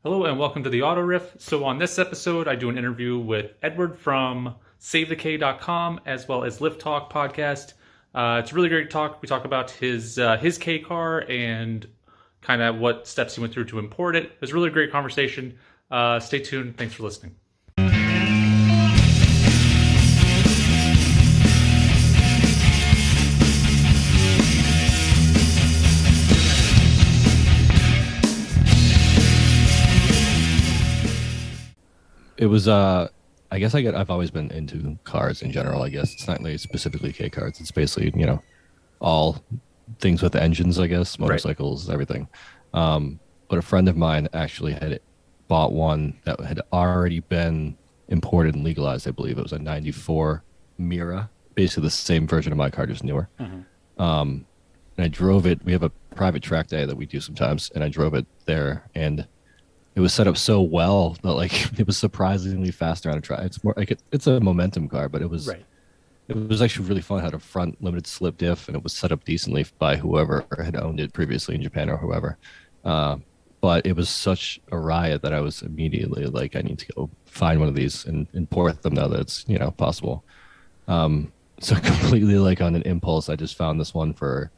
Hello and welcome to the Auto Riff. So on this episode, I do an interview with Edward from SaveTheK.com as well as Lift Talk podcast. It's a really great talk. We talk about his K car and kind of what steps he went through to import it. It was a really great conversation. Stay tuned. Thanks for listening. It was I guess I've always been into cars in general. I guess it's not really specifically K cars. It's basically, all things with engines, I guess, motorcycles, everything. But a friend of mine actually had bought one that had already been imported and legalized. I believe it was a 94 Mira, basically the same version of my car, just newer. And I drove it. We have a private track day that we do sometimes, and I drove it there, and it was set up so well that like it was surprisingly faster on a track. It's more like it's a momentum car, but it was actually really fun. It had a front limited slip diff, and it was set up decently by whoever had owned it previously in Japan or whoever. But it was such a riot that I was immediately like, I need to go find one of these and import them now that it's possible. So completely like on an impulse, I just found this one for,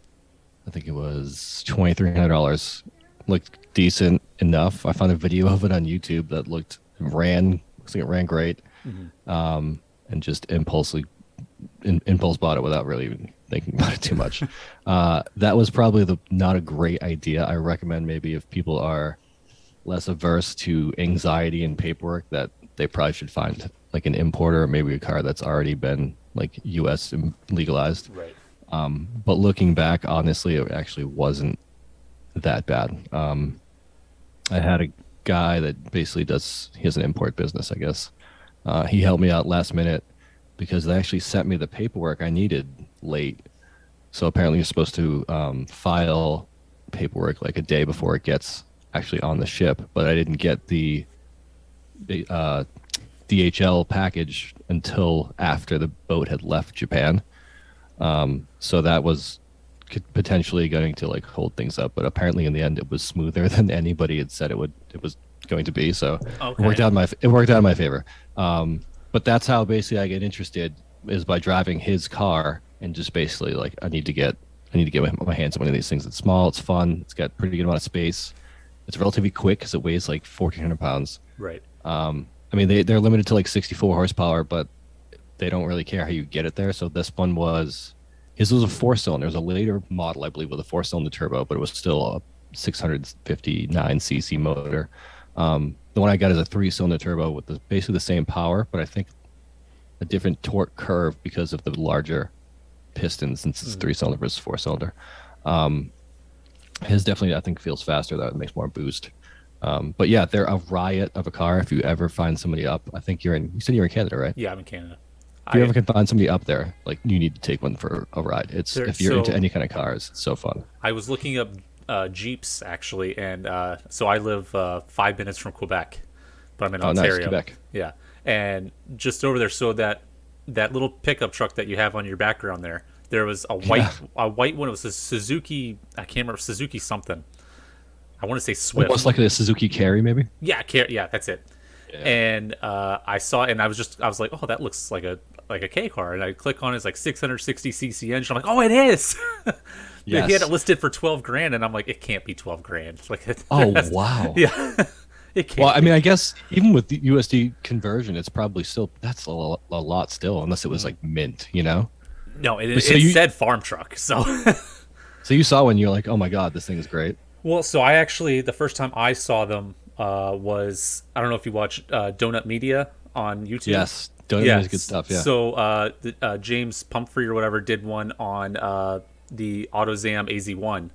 I think it was $2,300. Looked decent enough. I found a video of it on YouTube that looks like it ran great. And just impulse bought it without really even thinking about it too much. That was probably not a great idea. I recommend maybe if people are less averse to anxiety and paperwork, that they probably should find like an importer or maybe a car that's already been like US legalized. Right. But looking back, honestly, it actually wasn't that bad. I had a guy that basically he has an import business, I guess. He helped me out last minute because they actually sent me the paperwork I needed late. So apparently you're supposed to file paperwork like a day before it gets actually on the ship, but I didn't get the DHL package until after the boat had left Japan. So that was potentially going to like hold things up, but apparently in the end it was smoother than anybody had said it was going to be. So Okay. it worked out in my favor. But that's how basically I get interested, is by driving his car and just basically like I need to get my hands on one of these things. It's small, it's fun, it's got pretty good amount of space, it's relatively quick because it weighs like 1,400 pounds. Right. I mean they're limited to like 64 horsepower, but they don't really care how you get it there. So this one was. His was a 4-cylinder. It was a later model, I believe, with a 4-cylinder turbo, but it was still a 659cc motor. The one I got is a 3-cylinder turbo with basically the same power, but I think a different torque curve because of the larger piston, since it's 3-cylinder versus 4-cylinder. His definitely, I think, feels faster, though. It makes more boost. But yeah, they're a riot of a car. If you ever find somebody up, I think you said you're in Canada, right? Yeah, I'm in Canada. If you ever can find somebody up there, like you need to take one for a ride. If you're into any kind of cars, it's so fun. I was looking up Jeeps actually, and so I live 5 minutes from Quebec, but I'm in Ontario. Nice, Quebec. Yeah, and just over there, so that little pickup truck that you have on your background there was a white one. It was a Suzuki. I can't remember, Suzuki something. I want to say Swift. Almost like a Suzuki Carry, maybe. Yeah, that's it. Yeah. And I saw it, and I was like, oh, that looks like a K car, and I click on it, it's like 660cc engine. I'm like, oh, it is. Yes. He had it listed for $12,000, and I'm like, it can't be $12,000. Like, oh wow, yeah, it can't. Well, I mean, I guess even with the USD conversion, it's probably still that's a lot still, unless it was like mint, No, it said farm truck. So, so you saw when you're like, oh my god, this thing is great. Well, so I actually the first time I saw them was, I don't know if you watch Donut Media on YouTube. Yes. Donut is good stuff, yeah. So James Pumphrey or whatever did one on the AutoZam AZ1.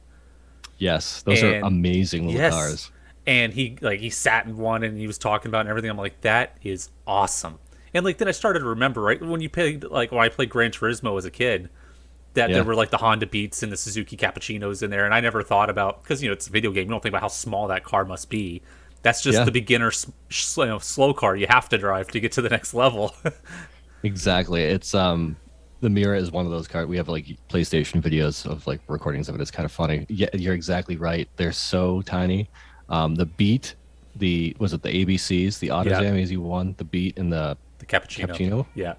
Yes, those are amazing little cars. And he sat in one and he was talking about it and everything. I'm like, that is awesome. And like then I started to remember, right, when I played Gran Turismo as a kid, that there were like the Honda Beats and the Suzuki Cappuccinos in there, and I never thought about, because it's a video game, you don't think about how small that car must be. That's just the beginner slow car you have to drive to get to the next level. Exactly. It's the Mira is one of those cars. We have like PlayStation videos of like recordings of it. It's kind of funny. Yeah, you're exactly right. They're so tiny. The Beat the was it the ABCs, the Yeah, AutoZam AZ1, the Beat, and the the cappuccino. Cappuccino. Yeah.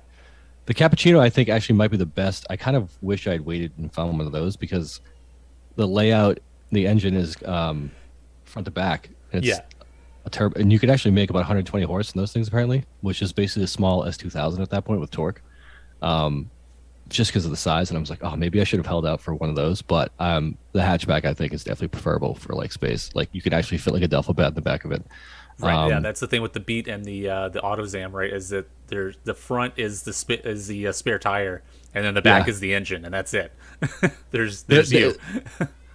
The Cappuccino, I think, actually might be the best. I kind of wish I'd waited and found one of those because the layout, the engine is front to back. It's Yeah. a turbo, and you could actually make about 120 horse in those things apparently, which is basically a small S2000 at that point with torque. Just because of the size, and I was like, oh, maybe I should have held out for one of those. But the hatchback I think is definitely preferable for like space. Like you could actually fit like a duffel bag in the back of it. Right. Yeah, that's the thing with the Beat and the AutoZam, right? Is that there's the front is the spare tire, and then the back Yeah, is the engine, and that's it. There's you.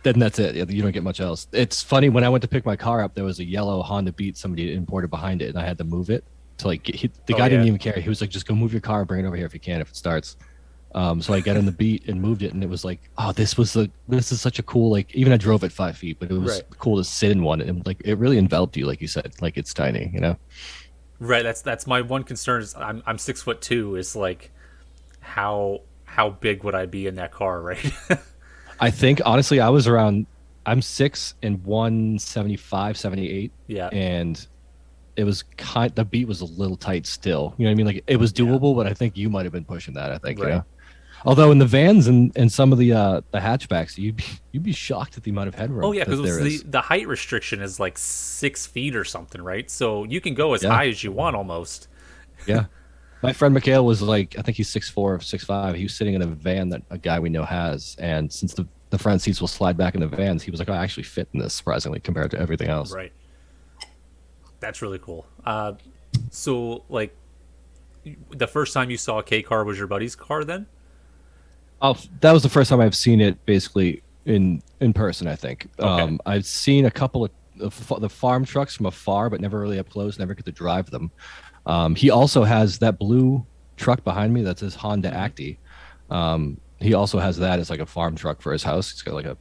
then that's it. You don't get much else. It's funny when I went to pick my car up, there was a yellow Honda Beat somebody imported behind it, and I had to move it to like the Oh guy didn't yeah. even care. He was like, just go move your car, bring it over here if you can, if it starts. So I got in the Beat and moved it, and it was like, oh, this is such a cool like. Even I drove it 5 feet, but it was Right. cool to sit in one, and like it really enveloped you, like you said, like it's tiny, you know. Right. That's my one concern is I'm 6'2". Is like how big would I be in that car, right? I think honestly, I was around. I'm 6 and 175, 78, Yeah. and it was the Beat was a little tight still. You know what I mean? Like it was Yeah. doable, but I think you might have been pushing that. I think you Right. know. Although in the vans and some of the hatchbacks, you'd be shocked at the amount of Oh headroom yeah, because that there the is. the height restriction is like 6 feet or something, right? So you can go as Yeah, high as you want almost. yeah. My friend Mikhail was like, I think he's 6'4", 6'5". He was sitting in a van that a guy we know has, and since the front seats will slide back in the vans, he was like, oh, I actually fit in this surprisingly compared to everything else. Right. That's really cool. So like the first time you saw a K car was your buddy's car then? Oh, that was the first time I've seen it basically in person. I think Okay. I've seen a couple of the farm trucks from afar, but never really up close. Never get to drive them. He also has that blue truck behind me that says Honda Hmm. Acti. He also has that as like a farm truck for his house. He's got like a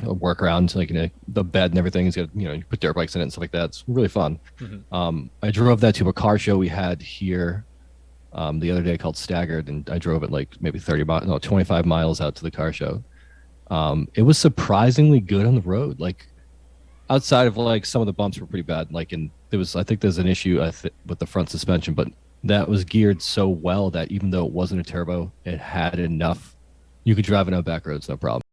workaround, like the bed and everything. He's got you put dirt bikes in it and stuff like that. It's really fun. Hmm. I drove that to a car show we had here the other day called Staggered, and I drove it like maybe 30 miles, no, 25 miles out to the car show. It was surprisingly good on the road. Like outside of like some of the bumps were pretty bad. Like there was, I think there's an issue with the front suspension, but that was geared so well that even though it wasn't a turbo, it had enough. You could drive it on back roads, no problem.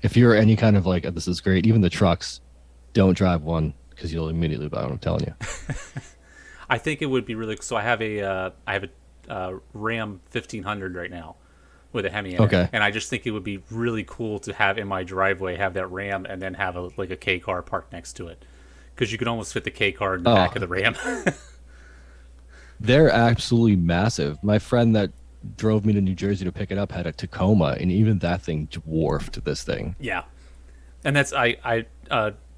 If you're any kind of like, this is great, even the trucks, don't drive one because you'll immediately buy one. I'm telling you. I think it would be really so I have a Ram 1500 right now with a Hemi in it, Okay. and I just think it would be really cool to have in my driveway have that Ram and then have a K car parked next to it because you could almost fit the K car in the back Oh, of the Ram. they're absolutely massive. My friend that drove me to New Jersey to pick it up had a Tacoma, and even that thing dwarfed this thing. Yeah, and that's I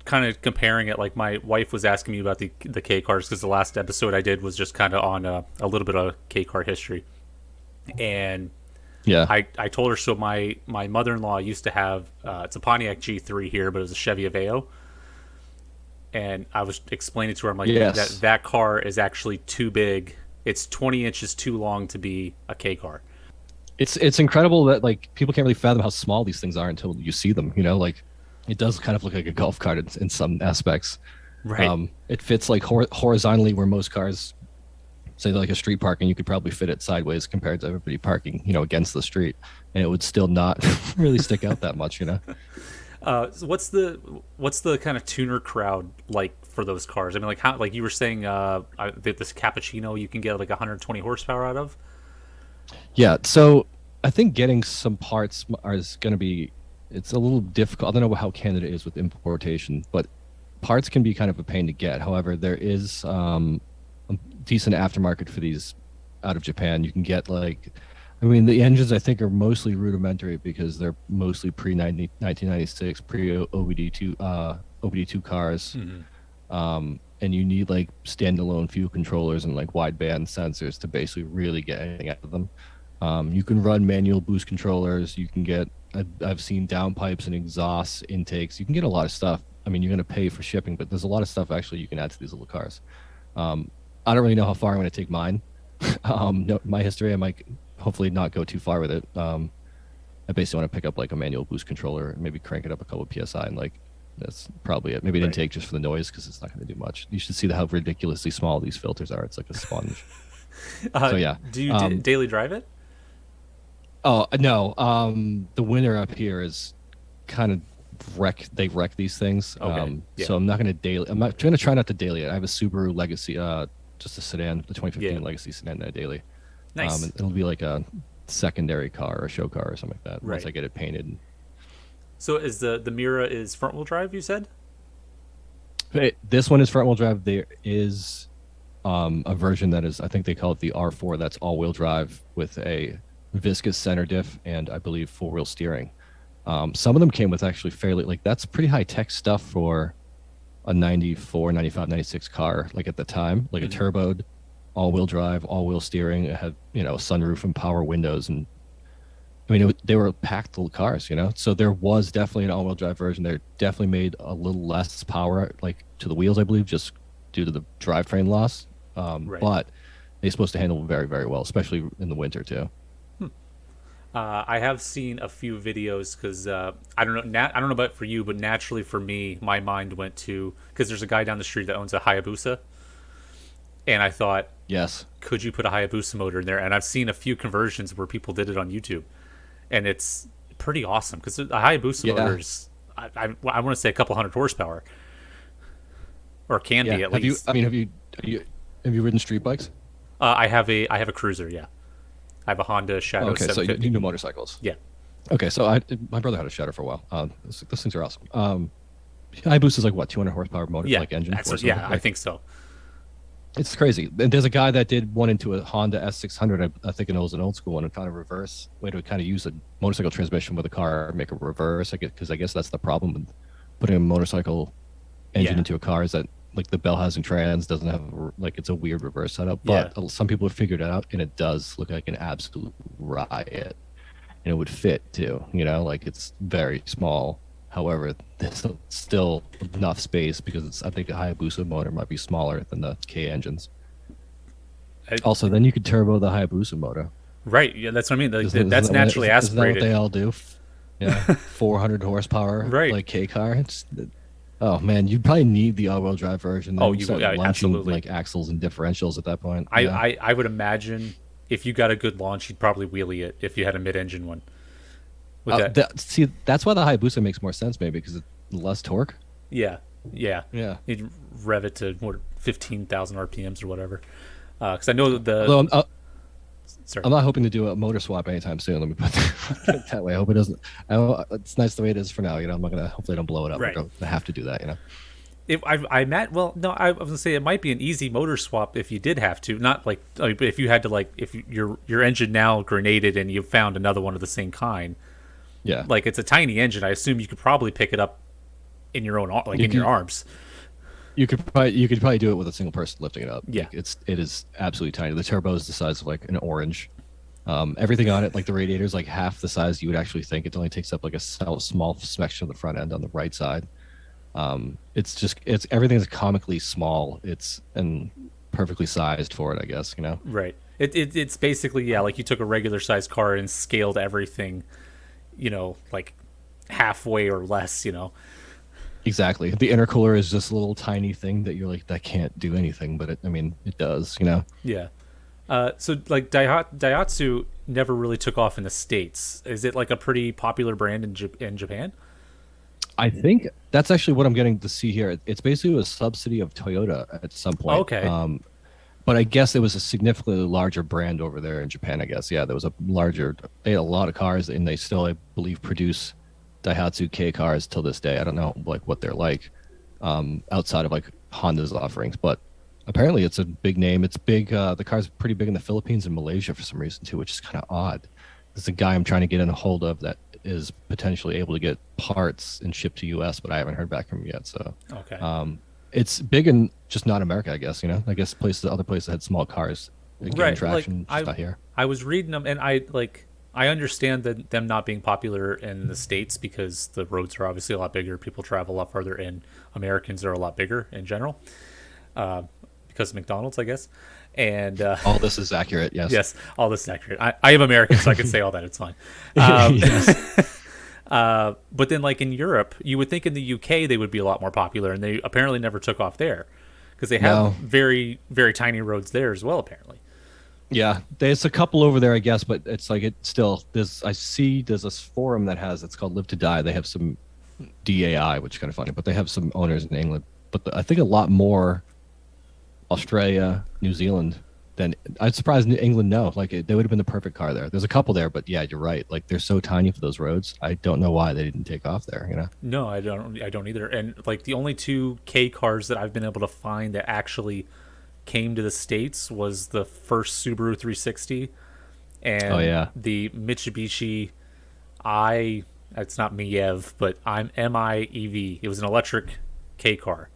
kind of comparing it. Like my wife was asking me about the K cars because the last episode I did was just kind of on a little bit of K car history, and Yeah. I told her so. My mother in law used to have it's a Pontiac G3 here, but it was a Chevy Aveo, and I was explaining to her, I'm like Yes. that car is actually too big. It's 20 inches too long to be a K car. It's incredible that like people can't really fathom how small these things are until you see them. Like it does kind of look like a golf cart in some aspects. Right. It fits like horizontally where most cars, say like a street parking, you could probably fit it sideways compared to everybody parking, against the street, and it would still not really stick out that much. So what's the kind of tuner crowd like for those cars? I mean, like how like you were saying, this cappuccino you can get like 120 horsepower out of. Yeah, so I think getting some parts is going to be it's a little difficult. I don't know how Canada is with importation, but parts can be kind of a pain to get. However, there is a decent aftermarket for these out of Japan. You can get like, I mean, the engines I think are mostly rudimentary because they're mostly pre 1996, pre OBD2 OBD2 cars. Hmm. And you need like standalone fuel controllers and like wideband sensors to basically really get anything out of them. You can run manual boost controllers. You can get, I've seen downpipes and exhaust intakes. You can get a lot of stuff. I mean, you're going to pay for shipping, but there's a lot of stuff actually you can add to these little cars. I don't really know how far I'm going to take mine. No, my history, I might hopefully not go too far with it. I basically want to pick up like a manual boost controller, and maybe crank it up a couple of psi, and like that's probably it. Maybe an Right. intake just for the noise because it's not going to do much. You should see how ridiculously small these filters are. It's like a sponge. Uh, So yeah. do you Um, daily drive it? oh no, the winter up here is kind of they wreck these things. Okay. Yeah. So I'm not going to daily. I'm not trying to try not to daily it. I have a Subaru Legacy, just a sedan, the 2015 Yeah. Legacy sedan that I daily. Nice. And it'll be like a secondary car or a show car or something like that once Right. I get it painted. So is the Mira is front wheel drive? You said. This one is front wheel drive. There is a version that is, I think they call it the R4. That's all wheel drive with a viscous center diff and I believe four wheel steering. Some of them came with actually fairly like that's pretty high tech stuff for a 94, 95, 96 car. Like at the time, like a turboed, all wheel drive, all wheel steering. It had a sunroof and power windows, and I mean they were packed little cars. So there was definitely an all wheel drive version. They definitely made a little less power like to the wheels, I believe, just due to the drivetrain loss. Right. But they're supposed to handle very very well, especially in the winter too. I have seen a few videos because I don't know. I don't know about for you, but naturally for me, my mind went to because there's a guy down the street that owns a Hayabusa, and I thought, Yes. could you put a Hayabusa motor in there? And I've seen a few conversions where people did it on YouTube, and it's pretty awesome because a Hayabusa Yeah. motor's I want to say a couple hundred horsepower, or can Yeah. be at Have you? least. I mean, have you ridden street bikes? I have a cruiser. Yeah, I have a Honda Shadow Okay, so you 750. know motorcycles. Yeah, Okay, so my brother had a Shadow for a while. Those things are awesome. iBoost is like what 200 horsepower motor yeah, like engine. that's Or yeah. something? I Like, think so. it's crazy. And there's a guy that did one into a Honda S600. I think it was an old school one and found a reverse way to kind of use a motorcycle transmission with a car, make a reverse. I guess that's the problem with putting a motorcycle engine Yeah. into a car is that like the bell housing trans doesn't have like it's a weird reverse setup. But Yeah. some people have figured it out, and it does look like an absolute riot. And it would fit too, like it's very small. However, there's still enough space because I think a Hayabusa motor might be smaller than the K engines. I- Also, then you could turbo the Hayabusa motor. Right. Yeah, that's what I mean. Like, Isn't that's that naturally isn't that what aspirated. they all do? Yeah, 400 horsepower, Right. like K car. Oh man, you probably need the all-wheel drive version. Then Oh, you start yeah, launching, absolutely. like axles and differentials at that point. Yeah. I would imagine if you got a good launch, you'd probably wheelie it if you had a mid-engine one. With that, See, that's why the Hayabusa makes more sense, maybe because it's less torque. yeah, yeah, Yeah. you'd rev it to what 15,000 RPMs or whatever. Because I know the Although sorry, I'm not hoping to do a motor swap anytime soon. Let me put it that way. I hope it doesn't. It's nice the way it is for now. I'm not gonna. Hopefully, I don't blow it up. Right. I don't have to do that. if I met well, no, I was gonna say it might be an easy motor swap if you did have to, not like if you had to if your engine now grenaded and you found another one of the same kind. Yeah. Like it's a tiny engine. I assume you could probably pick it up in your own You in your could- arms. You could probably do it with a single person lifting it up. Yeah. Like, it is absolutely tiny. The turbo is the size of like an orange. Everything on it, like the radiator, is like half the size you would actually think. It only takes up like a small section of the front end on the right side. It's everything is comically small. It's and perfectly sized for it, I guess. Right. It's basically like you took a regular sized car and scaled everything, like halfway or less. Exactly. The intercooler is just a little tiny thing that you're like that can't do anything, but it does. Yeah. So like Daihatsu never really took off in the States. Is it like a pretty popular brand in Japan? I think that's actually what I'm getting to see here. It's basically a subsidy of Toyota at some point. Okay. But I guess it was a significantly larger brand over there in Japan. I guess there was they had a lot of cars, and they still, I believe, produce Daihatsu K cars till this day. I don't know like what they're like outside of like Honda's offerings, but apparently it's a big name. It's big. The car's pretty big in the Philippines and Malaysia for some reason too, which is kind of odd. There's a guy I'm trying to get in a hold of that is potentially able to get parts and shipped to US, but I haven't heard back from him yet. So Okay. it's big in just not America, I guess. I guess other places that had small cars gained Right. traction, Like just not here. I was reading them, and I understand that them not being popular in the States because the roads are obviously a lot bigger. People travel a lot farther, and Americans are a lot bigger in general because of McDonald's, I guess. And All this is accurate. Yes. yes, all this is accurate. I am American, so I can say all that. It's fine. Yes. But then, like in Europe, you would think in the UK they would be a lot more popular, and they apparently never took off there because they have No. very, very tiny roads there as well, apparently. Yeah, there's a couple over there, I guess, but it's like it still. There's I see there's this forum that has it's called Live to Die. They have some DAI, which is kind of funny, but they have some owners in England. But I think a lot more Australia, New Zealand. Then I'm surprised England. No, like they would have been the perfect car there. There's a couple there, but yeah, you're right. Like they're so tiny for those roads. I don't know why they didn't take off there. You know? No, I don't. I don't either. And like the only two K cars that I've been able to find that actually came to the states was the first Subaru 360 Oh and yeah. the Mitsubishi I. It's not Miev, but I'm MIEV. It was an electric K car.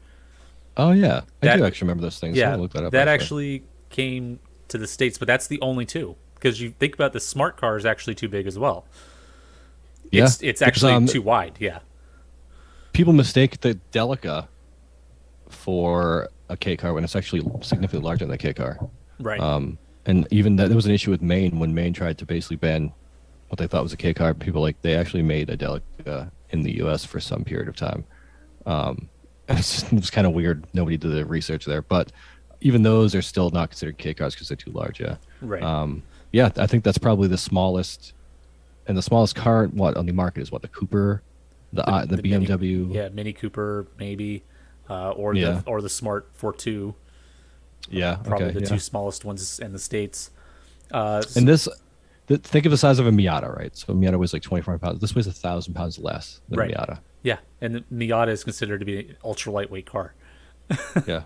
Oh yeah. I That do actually remember those things. I'm Yeah, gonna look that up that actually. actually came to the states, but that's the only two. Because you think about the smart car is actually too big as well. Yeah, It's because actually too wide. Yeah, people mistake the Delica for a K car when it's actually significantly larger than a K car. right, And even that there was an issue with Maine when Maine tried to basically ban what they thought was a K car. People like they actually made a Delica in the U.S. for some period of time. It was kind of weird. Nobody did the research there, but even those are still not considered K cars because they're too large. Yeah. right. Yeah, I think that's probably the smallest, and the smallest car what on the market is what the Cooper, the BMW. Mini Cooper maybe, Yeah. or the Smart Fortwo, Yeah. probably Okay. the Yeah. two smallest ones in the states. And this, think of the size of a Miata, right? So a Miata weighs like 24 pounds. This weighs 1,000 pounds less than a Right, Miata. yeah, and the Miata is considered to be an ultra lightweight car. Yeah.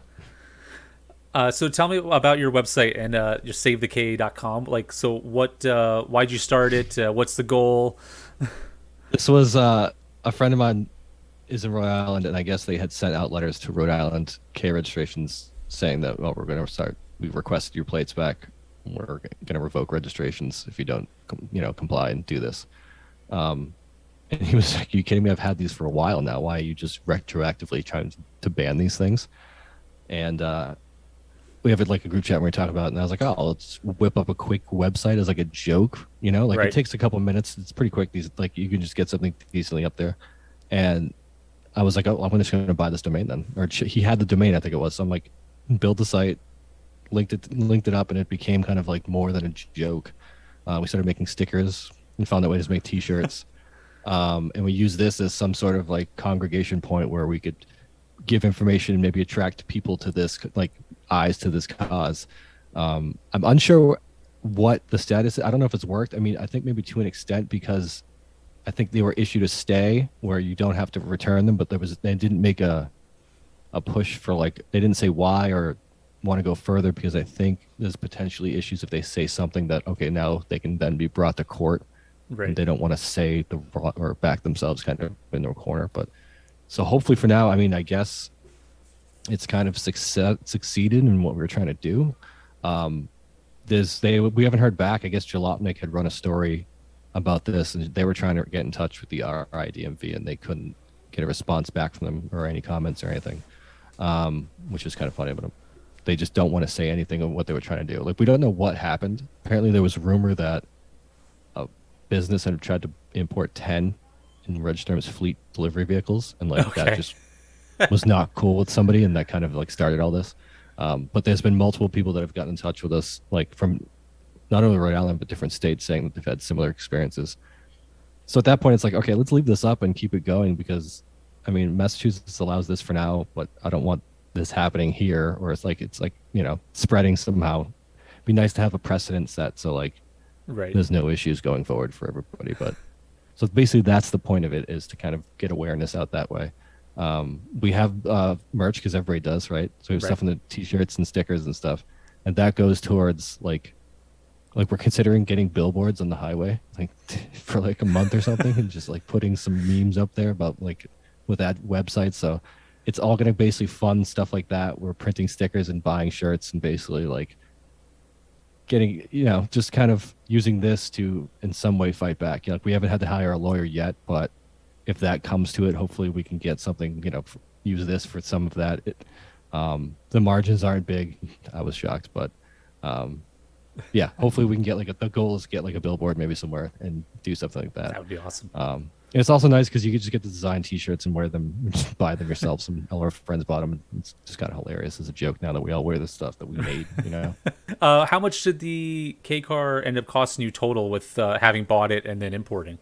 So tell me about your website and just savethek.com. Like, so what? Why'd you start it? What's the goal? This was a friend of mine is in Rhode Island, and I guess they had sent out letters to Rhode Island K registrations saying that, well, we're going to start. We've requested your plates back. We're going to revoke registrations if you don't, comply and do this. And he was like, "Are you kidding me? I've had these for a while now. Why are you just retroactively trying to ban these things?" And we have like a group chat where we talk about it, and I was like, "Oh, let's whip up a quick website as like a joke, like Right. it takes a couple of minutes. It's pretty quick. These like you can just get something decently up there." And I was like, "Oh, I'm just going to buy this domain then." Or he had the domain, I think it was. So I'm like, build the site, linked it up, and it became kind of like more than a joke. We started making stickers and found out ways to make T-shirts. And we use this as some sort of like congregation point where we could give information and maybe attract people to this, like eyes to this cause. I'm unsure what the status is. I don't know if it's worked. I mean, I think maybe to an extent because I think they were issued a stay where you don't have to return them, but they didn't make a push for like they didn't say why or want to go further because I think there's potentially issues if they say something that okay now they can then be brought to court and Right. they don't want to say or back themselves kind of in their corner. But so hopefully for now, I mean, I guess it's kind of succeeded in what we were trying to do. We haven't heard back. I guess Jalopnik had run a story about this, and they were trying to get in touch with the RIDMV, and they couldn't get a response back from them or any comments or anything, which is kind of funny. But they just don't want to say anything of what they were trying to do. Like we don't know what happened. Apparently, there was a rumor that a business had tried to import 10 and register them as fleet delivery vehicles, and like Okay. that just was not cool with somebody, and that kind of like started all this. But there's been multiple people that have gotten in touch with us, like from not only Rhode Island but different states, saying that they've had similar experiences. So at that point, it's like, okay, let's leave this up and keep it going because, I mean, Massachusetts allows this for now, but I don't want this happening here. Or it's like spreading somehow. It'd be nice to have a precedent set so like Right. there's no issues going forward for everybody. But so basically, that's the point of it is to kind of get awareness out that way. We have merch because everybody does, right? So we have Right. stuff in the t-shirts and stickers and stuff, and that goes towards like we're considering getting billboards on the highway, like for like a month or something, and just like putting some memes up there about like with that website. So it's all going to basically fund stuff like that. We're printing stickers and buying shirts and basically like getting, just kind of using this to in some way fight back. Like we haven't had to hire a lawyer yet, but if that comes to it, hopefully we can get something, use this for some of that. The margins aren't big. I was shocked, but Yeah, hopefully we can get like the goal is to get like a billboard maybe somewhere and do something like that. That would be awesome. And it's also nice because you could just get the design T-shirts and wear them, just buy them yourself. Some all our friends bought them. And it's just kind of hilarious as a joke now that we all wear the stuff that we made. You know. How much did the K car end up costing you total with having bought it and then importing?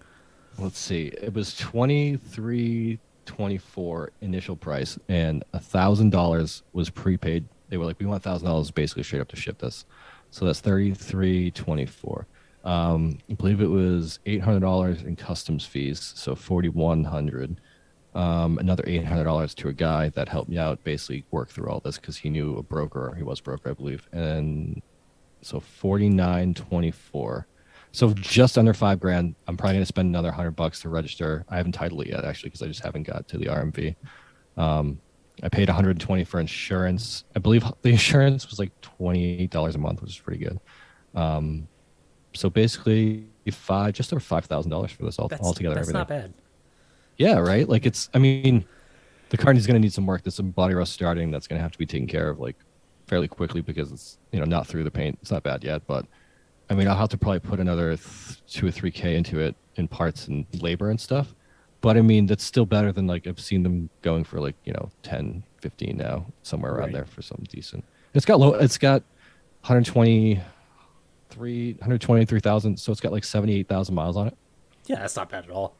Let's see. It was 23.24 initial price, and $1,000 was prepaid. They were like, we want $1,000 basically straight up to ship this. So that's 33.24. I believe it was $800 in customs fees, so 4,100. Another $800 to a guy that helped me out, basically work through all this because he knew a broker. He was a broker, I believe, and so 49.24. So just under $5,000. I'm probably gonna spend another $100 to register. I haven't titled it yet actually because I just haven't got to the RMV. I paid 120 for insurance. I believe the insurance was like $28 a month, which is pretty good. So basically, just over $5,000 for this altogether. That's everything. not bad. Yeah, right. Like it's. I mean, the car is going to need some work. There's some body rust starting that's going to have to be taken care of like fairly quickly because it's not through the paint. It's not bad yet, but I mean I'll have to probably put another 2 or 3K into it in parts and labor and stuff. But I mean that's still better than like I've seen them going for like 10, 15 now somewhere around there for something decent. It's got 123,000, so it's got like 78,000 miles on it. Yeah, that's not bad at all.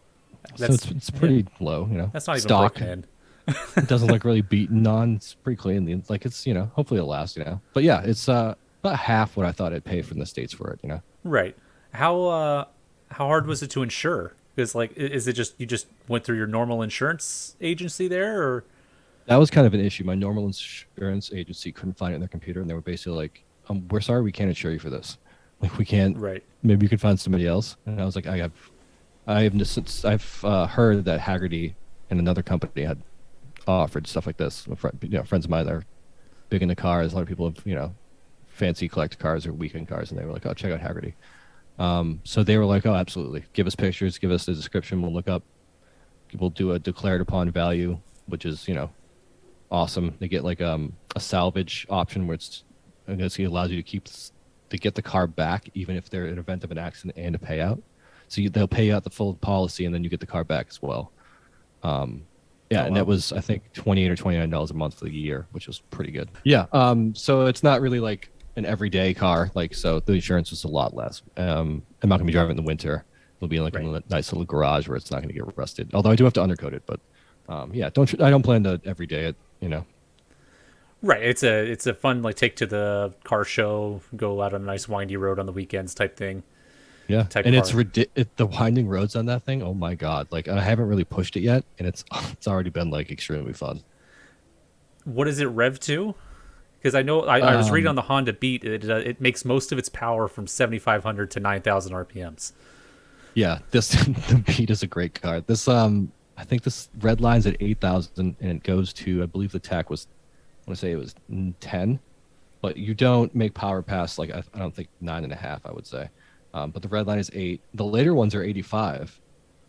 So it's pretty low, That's not even stock. man. It doesn't look really beaten on. It's pretty clean. Like it's hopefully it'll last. But yeah, it's about half what I thought I'd pay from the States for it. Right. How hard was it to insure? Because like, is it just you just went through your normal insurance agency there, or? That was kind of an issue. My normal insurance agency couldn't find it in their computer, and they were basically like, "We're sorry, we can't insure you for this. Like, we can't. Right. Maybe you could find somebody else." And I was like, I've heard that Haggerty and another company had offered stuff like this. Friends of mine that are big into cars. A lot of people have fancy collect cars or weekend cars, and they were like, "Oh, check out Haggerty." So they were like, "Oh, absolutely. Give us pictures. Give us the description. We'll look up. We'll do a declared upon value, which is awesome. They get like a salvage option where it allows you to get the car back even if they're in event of an accident and a payout. So they'll pay you out the full policy and then you get the car back as well. And that was I think $28 or $29 a month for the year, which was pretty good. Yeah. So it's not really like an everyday car, so the insurance was a lot less. I'm not gonna be driving it in the winter. It'll be like in a nice little garage where it's not gonna get rusted. Although I do have to undercoat it, but I don't plan to every day it. Right. It's a fun take to the car show, go out on a nice windy road on the weekends type thing. Yeah, and it's the winding roads on that thing. Oh my god! Like I haven't really pushed it yet, and it's already been extremely fun. What does it rev to? Because I know I was reading on the Honda Beat, it makes most of its power from 7,500 to 9,000 RPMs. Yeah, the Beat is a great car. This I think this red line's at 8,000, and it goes to I believe the tech was I want to say it was 10, but you don't make power past I don't think 9.5. I would say. But the red line is 8. The later ones are 85,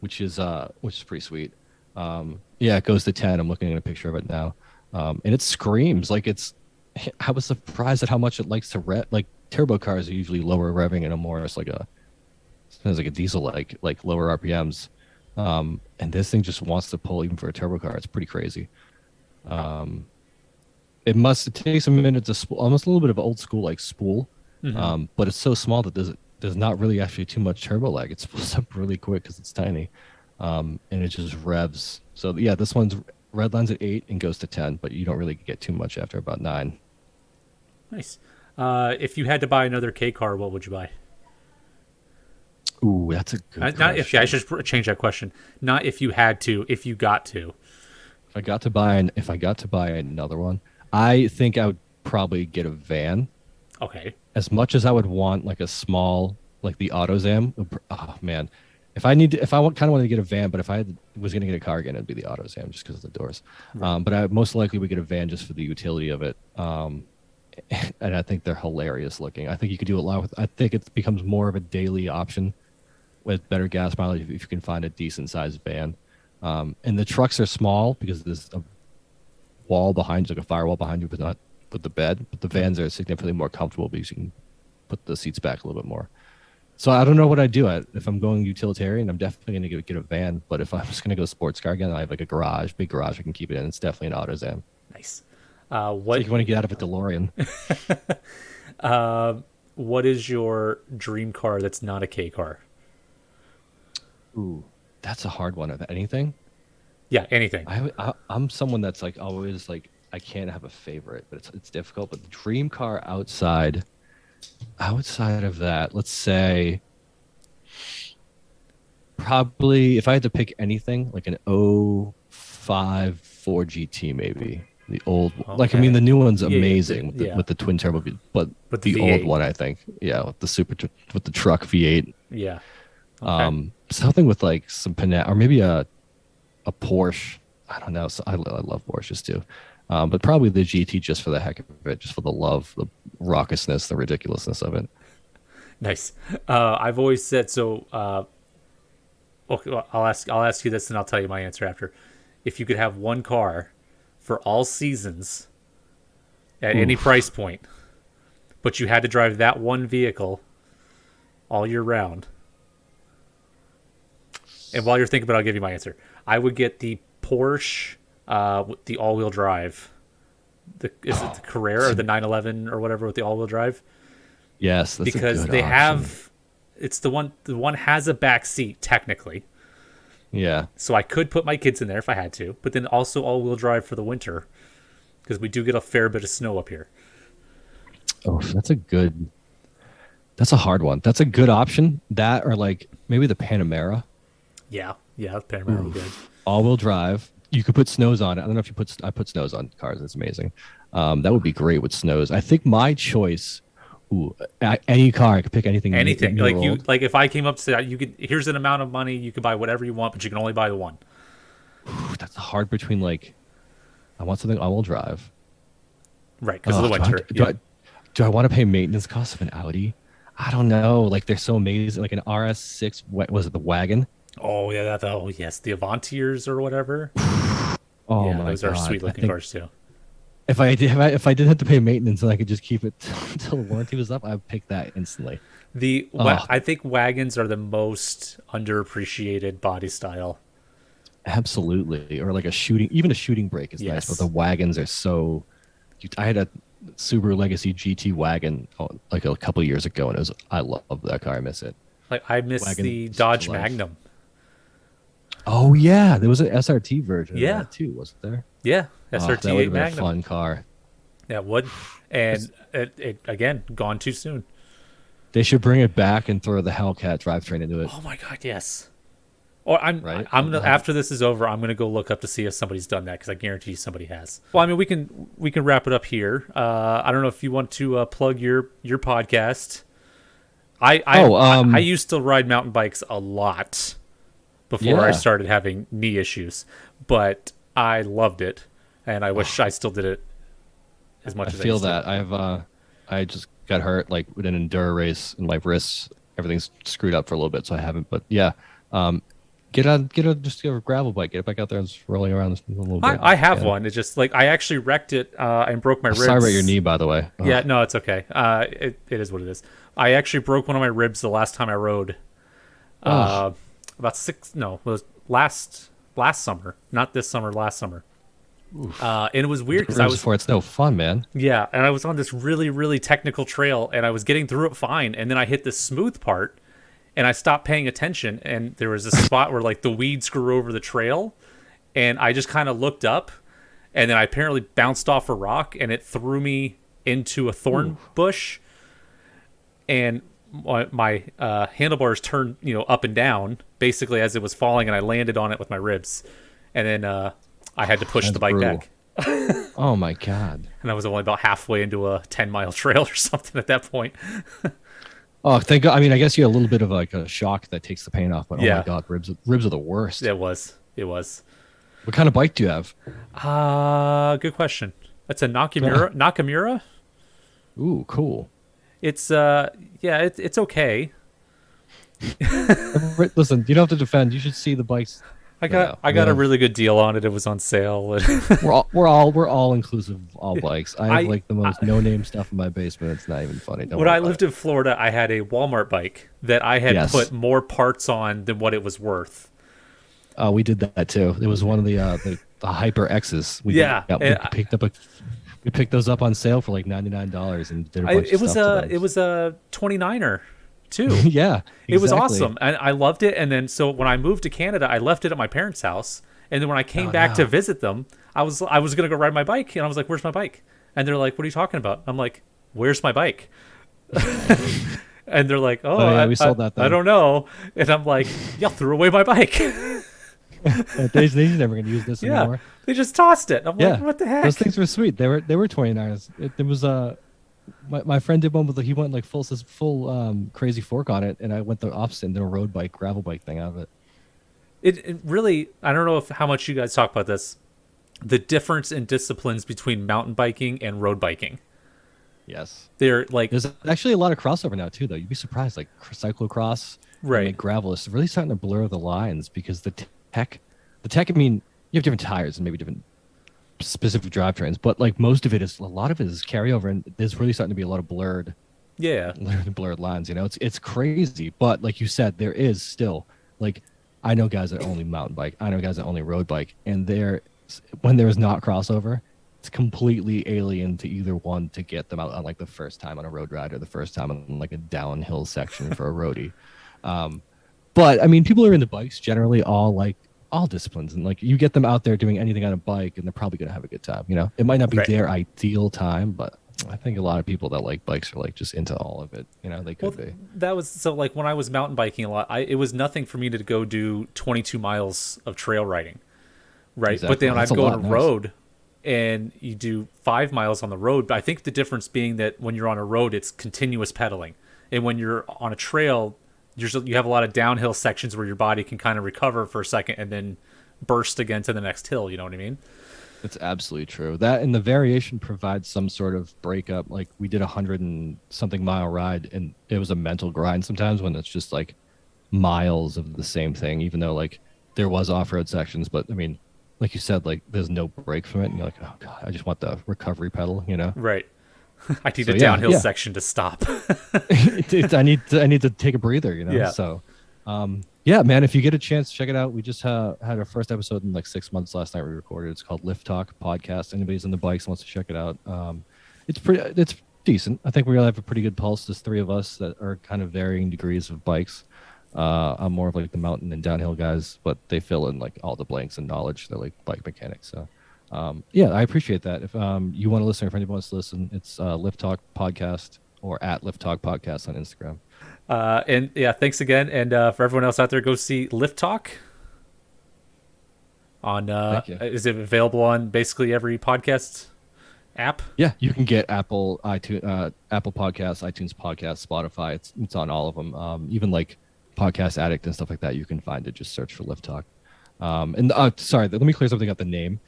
which is pretty sweet. It goes to 10. I'm looking at a picture of it now, and it screams like it's. I was surprised at how much it likes to rev. Like turbo cars are usually lower revving and a more sounds like a diesel like lower RPMs, and this thing just wants to pull even for a turbo car. It's pretty crazy. It takes a minute to almost a little bit of old school spool, but it's so small that there's not really actually too much turbo lag. It spools up really quick because it's tiny, and it just revs. So yeah, this one's red line's at 8 and goes to 10, but you don't really get too much after about 9. Nice. If you had to buy another K car, what would you buy? Ooh, that's a good question. I should change that question. Not if you had to, if you got to. If I got to buy another one, I think I would probably get a van. Okay. As much as I would want a small the AutoZam. Oh man, if I kind of wanted to get a van, but if I was going to get a car again, it'd be the AutoZam just because of the doors. Right. But I most likely would get a van just for the utility of it. And I think they're hilarious looking. I think you could do a lot with. I think it becomes more of a daily option with better gas mileage if you can find a decent sized van. And the trucks are small because there's a wall behind you, like a firewall behind you, but with the bed, but the vans are significantly more comfortable because you can put the seats back a little bit more. So I don't know what I do. If I'm going utilitarian, I'm definitely going to get a van. But if I'm just going to go sports car again, I have like a garage, big garage I can keep it in. It's definitely an AutoZan. Nice. It's like you want to get out of a DeLorean. What is your dream car that's not a K car? Ooh, that's a hard one. Of anything? Yeah, anything. I'm someone that's like always like I can't have a favorite, but it's difficult. But the dream car outside of that, let's say probably if I had to pick anything, like an '05 Ford GT maybe. The old, like I mean, the new one's amazing with the twin turbo, but the V8. old one, I think, with the with the truck V8. Yeah. Okay. Something with like some or maybe a Porsche. I don't know. So I love Porsches too, but probably the GT just for the heck of it, just for the love, the raucousness, the ridiculousness of it. Nice. I've always said so. Okay, well, I'll ask you this, and I'll tell you my answer after. If you could have one car for all seasons at any price point, but you had to drive that one vehicle all year round. And while you're thinking about it, I'll give you my answer. I would get the Porsche, with the all-wheel drive. Is it the Carrera or the 911 or whatever with the all-wheel drive? Yes, that's because a good they option. have. It's the one. The one has a back seat technically. Yeah. So I could put my kids in there if I had to, but then also all-wheel drive for the winter because we do get a fair bit of snow up here. Oh, that's a hard one. That's a good option. That or like maybe the Panamera. Yeah, Panamera would be good. All-wheel drive. You could put snows on it. I don't know if I put snows on cars. It's amazing. That would be great with snows. I think my choice. Any car. I could pick anything. Anything like if I came up to say you could. Here's an amount of money. You could buy whatever you want, but you can only buy the one. That's hard between like. I want something all-wheel drive. Right, because of the winter. Do I want to pay maintenance costs of an Audi? I don't know. Like they're so amazing. Like an RS6. What was it? The wagon. Oh yeah, yes, the Avantiers or whatever. Oh my those God. are sweet looking cars too. If I did have to pay maintenance and I could just keep it until the warranty was up, I'd pick that instantly. I think wagons are the most underappreciated body style. Absolutely, or like even a shooting brake is nice, but the wagons are so. I had a Subaru Legacy GT wagon like a couple years ago, and I love that car. I miss it. Like I miss the Dodge Magnum. Oh yeah, there was an SRT version of that too, wasn't there? Yeah, SRT that would have been Magnum. a fun car. That would, and it again gone too soon. They should bring it back and throw the Hellcat drivetrain into it. Oh my God, yes. Or I'm gonna after this is over, I'm gonna go look up to see if somebody's done that because I guarantee you somebody has. Well, I mean, we can wrap it up here. I don't know if you want to plug your podcast. I used to ride mountain bikes a lot before I started having knee issues, but I loved it, and I wish I still did it as much as I feel that. I just got hurt like with an enduro race, and my wrists, everything's screwed up for a little bit, so I haven't. But yeah, get a gravel bike, get it back out there and just rolling around a little bit. I have one. It's just like I actually wrecked it and broke my ribs. Sorry about your knee, by the way. Yeah, no, it's okay. It is what it is. I actually broke one of my ribs the last time I rode. It was last summer, not this summer, last summer. And it was weird because it's no fun, man. Yeah, and I was on this really, really technical trail, and I was getting through it fine, and then I hit this smooth part, and I stopped paying attention, and there was a spot where like the weeds grew over the trail, and I just kind of looked up, and then I apparently bounced off a rock, and it threw me into a thorn bush, and my handlebars turned up and down basically as it was falling, and I landed on it with my ribs, and then I had to push the bike back. Oh my God. And I was only about halfway into a 10-mile trail or something at that point. Oh, thank God. I mean, I guess you had a little bit of like a shock that takes the pain off, but oh my God, ribs are the worst. It was. What kind of bike do you have? Good question. That's a Nakamura. Ooh, cool. It's it's okay. Listen, you don't have to defend. You should see the bikes I got a really good deal on it. It was on sale. we're all inclusive of all bikes. I have like the most no name stuff in my basement. It's not even funny. When I lived in Florida, I had a Walmart bike that I had put more parts on than what it was worth. We did that too. It was one of the Hyper X's. We picked those up on sale for like $99 and did a bunch of stuff to those. It was a 29er too. Yeah, exactly. It was awesome, and I loved it. And then so when I moved to Canada, I left it at my parents' house. And then when I came back to visit them, I was gonna go ride my bike, and I was like, "Where's my bike?" And they're like, "What are you talking about?" I'm like, "Where's my bike?" And they're like, "Oh, yeah, we sold that. I don't know." And I'm like, "Y'all threw away my bike." They're never gonna use this anymore. They just tossed it. I'm like, "What the heck?" Those things were sweet. They were 29ers. There was my friend did one with he went like full crazy fork on it, and I went the opposite and did a road bike, gravel bike thing out of it. It really, I don't know how much you guys talk about this, the difference in disciplines between mountain biking and road biking. Yes. They're like, there's actually a lot of crossover now too, though. You'd be surprised, like cyclocross, right? And gravel is really starting to blur the lines because the tech, I mean, you have different tires and maybe different specific drivetrains, but like a lot of it is carryover, and there's really starting to be a lot of blurred lines. You know, it's crazy, but like you said, there is still like, I know guys that only mountain bike. I know guys that only road bike. And when there is not crossover, it's completely alien to either one to get them out on like the first time on a road ride or the first time on like a downhill section for a roadie. But I mean, people are into bikes generally, all disciplines. And like you get them out there doing anything on a bike and they're probably going to have a good time. You know, it might not be their ideal time, but I think a lot of people that like bikes are like just into all of it. You know, they could be. That was so like when I was mountain biking a lot, it was nothing for me to go do 22 miles of trail riding, right? Exactly. But then I'd go on a road and you do 5 miles on the road. But I think the difference being that when you're on a road, it's continuous pedaling. And when you're on a trail, you have a lot of downhill sections where your body can kind of recover for a second and then burst again to the next hill. You know what I mean? It's absolutely true. That and the variation provides some sort of breakup. Like we did 100 and something mile ride, and it was a mental grind sometimes when it's just like miles of the same thing, even though like there was off-road sections. But I mean, like you said, like there's no break from it, and you're like, oh god, I just want the recovery pedal, you know? Right. I need a downhill section to stop. I need to take a breather, you know? Yeah. So, yeah, man, if you get a chance, check it out. We just had our first episode in like 6 months last night we recorded. It's called Lift Talk Podcast. Anybody's on the bikes wants to check it out. It's decent. I think we all have a pretty good pulse. There's 3 of us that are kind of varying degrees of bikes. I'm more of like the mountain and downhill guys, but they fill in like all the blanks in knowledge. They're like bike mechanics. So, yeah, I appreciate that. If you want to listen, or if anybody wants to listen, it's Lift Talk Podcast or at Lift Talk Podcast on Instagram. And yeah, thanks again. And for everyone else out there, go see Lift Talk on is it available on basically every podcast app? Yeah, you can get Apple Podcasts, iTunes Podcasts, Spotify. It's on all of them. Even like Podcast Addict and stuff like that, you can find it. Just search for Lift Talk. And sorry, let me clear something up. The name,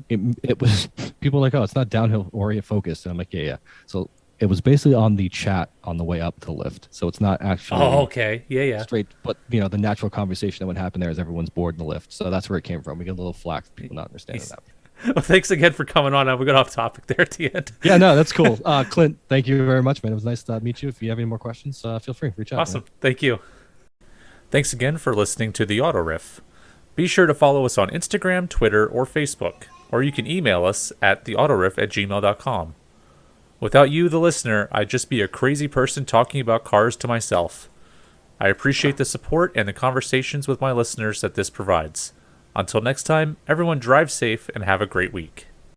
it was people were like, oh, it's not downhill or focused. And I'm like, yeah. So it was basically on the chat on the way up to the lift. So it's not actually straight, but you know, the natural conversation that would happen there is everyone's bored in the lift. So that's where it came from. We get a little flack for people not understanding that. Well, thanks again for coming on. We got off topic there at the end. Yeah, no, that's cool. Clint, thank you very much, man. It was nice to meet you. If you have any more questions, feel free, reach out. Awesome. Man. Thank you. Thanks again for listening to the Auto Riff. Be sure to follow us on Instagram, Twitter, or Facebook, or you can email us at theautoriff@gmail.com. Without you, the listener, I'd just be a crazy person talking about cars to myself. I appreciate the support and the conversations with my listeners that this provides. Until next time, everyone drive safe and have a great week.